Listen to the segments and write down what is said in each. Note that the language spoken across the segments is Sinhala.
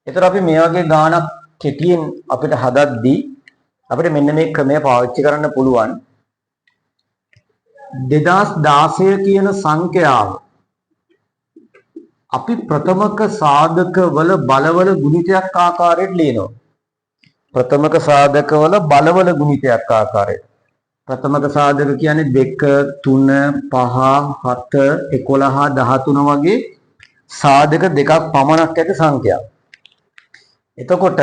ඒතර අපි මේ වගේ ගාණක් කෙටියෙන් අපිට හදද්දී අපිට මෙන්න මේ ක්‍රමය පාවිච්චි කරන්න පුළුවන්. 2016 කියන සංඛ්‍යාව අපි ප්‍රථමක සාධකවල බලවල ගුණිතයක් ආකාරයට ලියනවා. ප්‍රථමක සාධකවල බලවල ගුණිතයක් ආකාරයට. ප්‍රථමක සාධක කියන්නේ 2 3 5 7 11 13 වගේ සාධක දෙකක් පමණක් ඇති සංඛ්‍යාව. එතකොට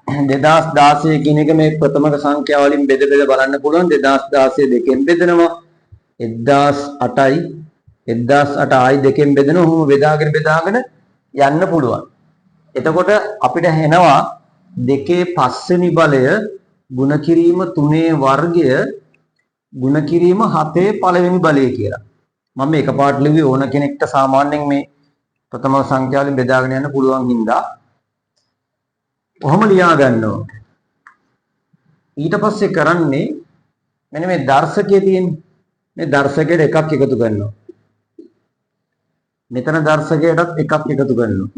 2016 කියන එක මේ ප්‍රථමක සංඛ්‍යාව වලින් බෙද බලන්න පුළුවන්. 2016 දෙකෙන් බෙදනවා. 1008යි 1008 ආයි දෙකෙන් බෙදනවා. ඔහොම බෙදාගෙන යන්න පුළුවන්. එතකොට අපිට එනවා දෙකේ පස්වෙනි බලය ගුණ කිරීම 3 වර්ගය ගුණ කිරීම 7 පළවෙනි බලය කියලා. මම එකපාරට ලිව්වේ ඕන කෙනෙක්ට සාමාන්‍යයෙන් මේ ප්‍රථම සංඛ්‍යාව වලින් බෙදාගෙන යන්න පුළුවන් හින්දා ඔහොම ලියා ගන්නවා. ඊට පස්සේ කරන්නේ මෙන්න මේ දර්ශකයේ තියෙන මේ දර්ශකයට එකක් එකතු කරනවා. මෙතන දර්ශකයටත් එකක් එකතු කරනවා.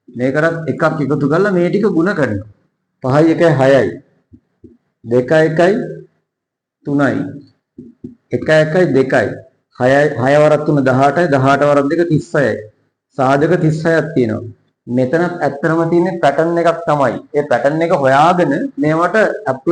මේකටත් එකක් එකතු කරලා මේ ටික ගුණ කරනවා. 5යි 1යි 6යි 2යි 1යි 3යි 1යි 1යි 2යි 6යි 6 වරක් 3 18යි 18 වරක් 2 36යි සාධක 36ක් තියෙනවා. මෙතනත් ඇත්තම තියෙන පැටර්න් එකක් තමයි. ඒ පැටර්න් එක හොයාගෙන මේවට